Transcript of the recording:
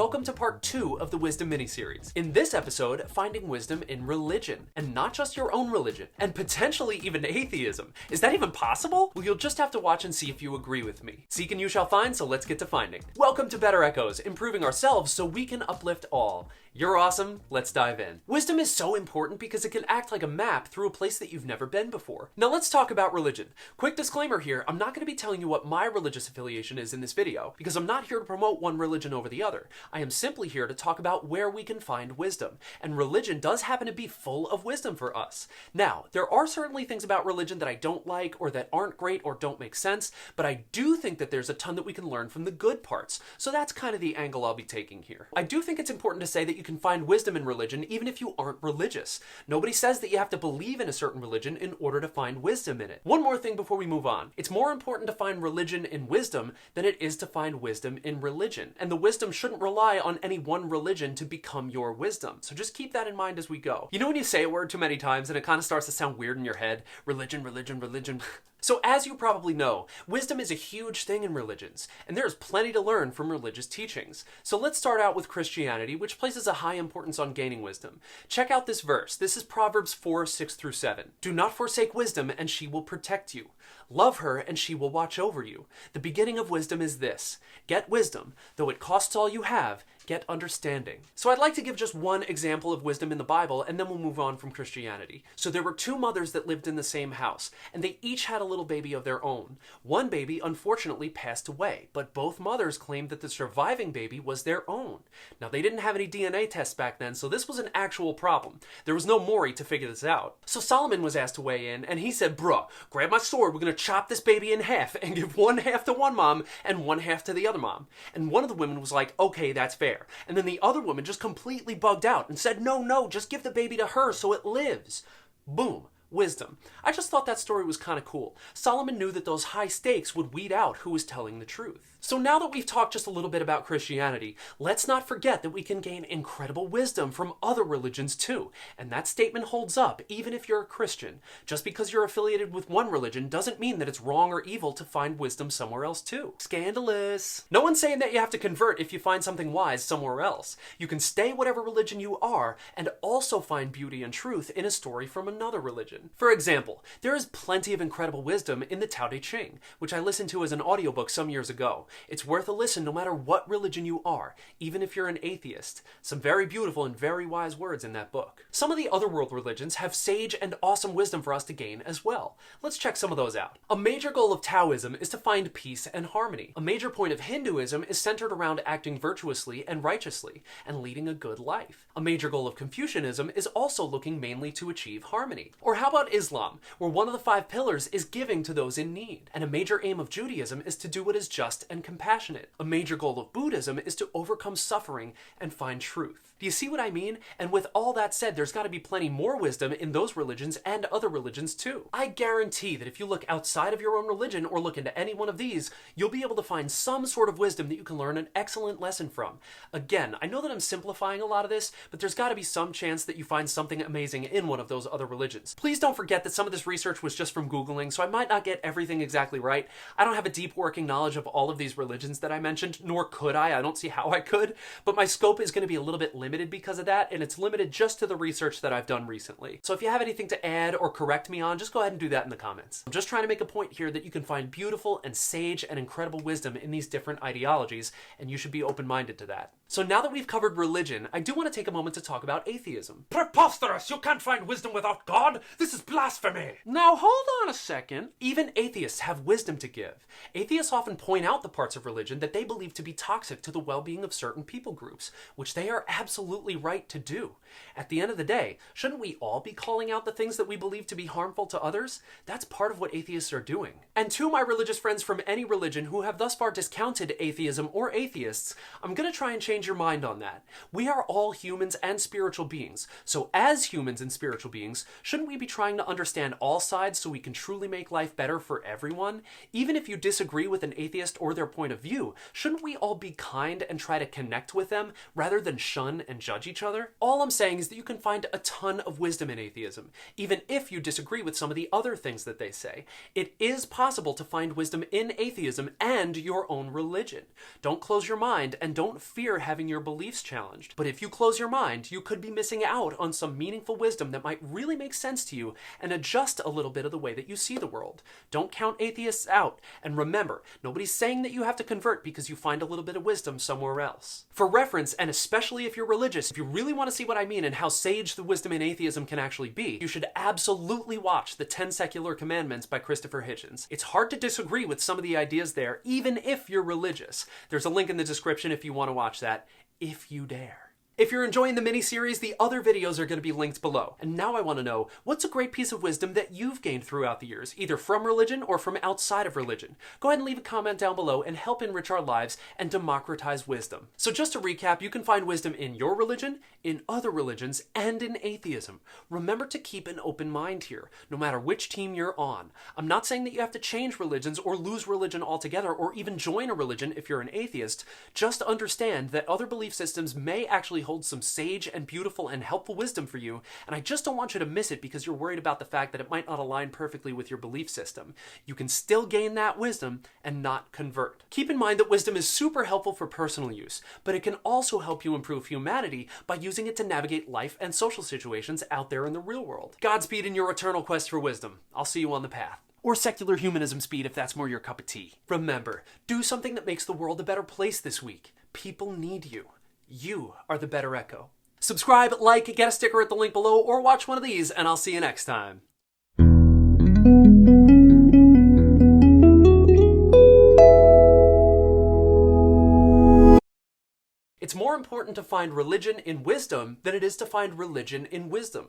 Welcome to part 2 of the Wisdom miniseries. In this episode, finding wisdom in religion, and not just your own religion, and potentially even atheism. Is that even possible? Well, you'll just have to watch and see if you agree with me. Seek and you shall find, so let's get to finding. Welcome to Better Echoes, improving ourselves so we can uplift all. You're awesome, let's dive in. Wisdom is so important because it can act like a map through a place that you've never been before. Now let's talk about religion. Quick disclaimer here, I'm not going to be telling you what my religious affiliation is in this video, because I'm not here to promote one religion over the other. I am simply here to talk about where we can find wisdom, and religion does happen to be full of wisdom for us. Now, there are certainly things about religion that I don't like, or that aren't great, or don't make sense, but I do think that there's a ton that we can learn from the good parts, so that's kind of the angle I'll be taking here. I do think it's important to say that you can find wisdom in religion even if you aren't religious. Nobody says that you have to believe in a certain religion in order to find wisdom in it. One more thing before we move on. It's more important to find religion in wisdom than it is to find wisdom in religion. And the wisdom shouldn't rely on any one religion to become your wisdom. So just keep that in mind as we go. You know when you say a word too many times and it kind of starts to sound weird in your head? Religion, religion, religion. So as you probably know, wisdom is a huge thing in religions, and there's plenty to learn from religious teachings. So let's start out with Christianity, which places a high importance on gaining wisdom. Check out this verse. This is Proverbs 4:6-7. Do not forsake wisdom, and she will protect you. Love her, and she will watch over you. The beginning of wisdom is this: get wisdom, though it costs all you have, get understanding. So I'd like to give just one example of wisdom in the Bible, and then we'll move on from Christianity. So there were two mothers that lived in the same house, and they each had a little baby of their own. One baby unfortunately passed away, but both mothers claimed that the surviving baby was their own. Now they didn't have any DNA tests back then, so this was an actual problem. There was no Maury to figure this out. So Solomon was asked to weigh in, and he said, bruh, grab my sword, we're gonna chop this baby in half and give one half to one mom and one half to the other mom. And one of the women was like, okay, that's fair. And then the other woman just completely bugged out and said, no, just give the baby to her so it lives. Boom. Wisdom. I just thought that story was kind of cool. Solomon knew that those high stakes would weed out who was telling the truth. So now that we've talked just a little bit about Christianity, let's not forget that we can gain incredible wisdom from other religions too. And that statement holds up even if you're a Christian. Just because you're affiliated with one religion doesn't mean that it's wrong or evil to find wisdom somewhere else too. Scandalous. No one's saying that you have to convert if you find something wise somewhere else. You can stay whatever religion you are and also find beauty and truth in a story from another religion. For example, there is plenty of incredible wisdom in the Tao Te Ching, which I listened to as an audiobook some years ago. It's worth a listen no matter what religion you are, even if you're an atheist. Some very beautiful and very wise words in that book. Some of the other world religions have sage and awesome wisdom for us to gain as well. Let's check some of those out. A major goal of Taoism is to find peace and harmony. A major point of Hinduism is centered around acting virtuously and righteously and leading a good life. A major goal of Confucianism is also looking mainly to achieve harmony. Or how about Islam, where one of the 5 pillars is giving to those in need? And a major aim of Judaism is to do what is just and compassionate. A major goal of Buddhism is to overcome suffering and find truth. Do you see what I mean? And with all that said, there's got to be plenty more wisdom in those religions and other religions too. I guarantee that if you look outside of your own religion or look into any one of these, you'll be able to find some sort of wisdom that you can learn an excellent lesson from. Again, I know that I'm simplifying a lot of this, but there's got to be some chance that you find something amazing in one of those other religions. Please don't forget that some of this research was just from Googling, so I might not get everything exactly right. I don't have a deep working knowledge of all of these religions that I mentioned, nor could I. I don't see how I could, but my scope is going to be a little bit limited because of that, and it's limited just to the research that I've done recently. So if you have anything to add or correct me on, just go ahead and do that in the comments. I'm just trying to make a point here that you can find beautiful and sage and incredible wisdom in these different ideologies, and you should be open-minded to that. So now that we've covered religion, I do want to take a moment to talk about atheism. Preposterous! You can't find wisdom without God! This is blasphemy! Now hold on a second. Even atheists have wisdom to give. Atheists often point out the parts of religion that they believe to be toxic to the well-being of certain people groups, which they are absolutely right to do. At the end of the day, shouldn't we all be calling out the things that we believe to be harmful to others? That's part of what atheists are doing. And to my religious friends from any religion who have thus far discounted atheism or atheists, I'm going to try and change your mind on that. We are all humans and spiritual beings. So as humans and spiritual beings, shouldn't we be trying to understand all sides so we can truly make life better for everyone? Even if you disagree with an atheist or their point of view, shouldn't we all be kind and try to connect with them rather than shun and judge each other? All I'm saying is that you can find a ton of wisdom in atheism, even if you disagree with some of the other things that they say. It is possible to find wisdom in atheism and your own religion. Don't close your mind and don't fear having your beliefs challenged. But if you close your mind, you could be missing out on some meaningful wisdom that might really make sense to you and adjust a little bit of the way that you see the world. Don't count atheists out. And remember, nobody's saying that you have to convert because you find a little bit of wisdom somewhere else. For reference, and especially if you're religious, if you really want to see what I mean and how sage the wisdom in atheism can actually be, you should absolutely watch The 10 Secular Commandments by Christopher Hitchens. It's hard to disagree with some of the ideas there, even if you're religious. There's a link in the description if you want to watch that, if you dare. If you're enjoying the mini-series, the other videos are going to be linked below. And now I want to know, what's a great piece of wisdom that you've gained throughout the years, either from religion or from outside of religion? Go ahead and leave a comment down below and help enrich our lives and democratize wisdom. So just to recap, you can find wisdom in your religion, in other religions, and in atheism. Remember to keep an open mind here, no matter which team you're on. I'm not saying that you have to change religions or lose religion altogether or even join a religion if you're an atheist. Just understand that other belief systems may actually hold some sage and beautiful and helpful wisdom for you, and I just don't want you to miss it because you're worried about the fact that it might not align perfectly with your belief system. You can still gain that wisdom and not convert. Keep in mind that wisdom is super helpful for personal use, but it can also help you improve humanity by using it to navigate life and social situations out there in the real world. Godspeed in your eternal quest for wisdom. I'll see you on the path. Or secular humanism speed if that's more your cup of tea. Remember, do something that makes the world a better place this week. People need you. You are the better echo. Subscribe, like, get a sticker at the link below, or watch one of these, and I'll see you next time. It's more important to find religion in wisdom than it is to find religion in wisdom.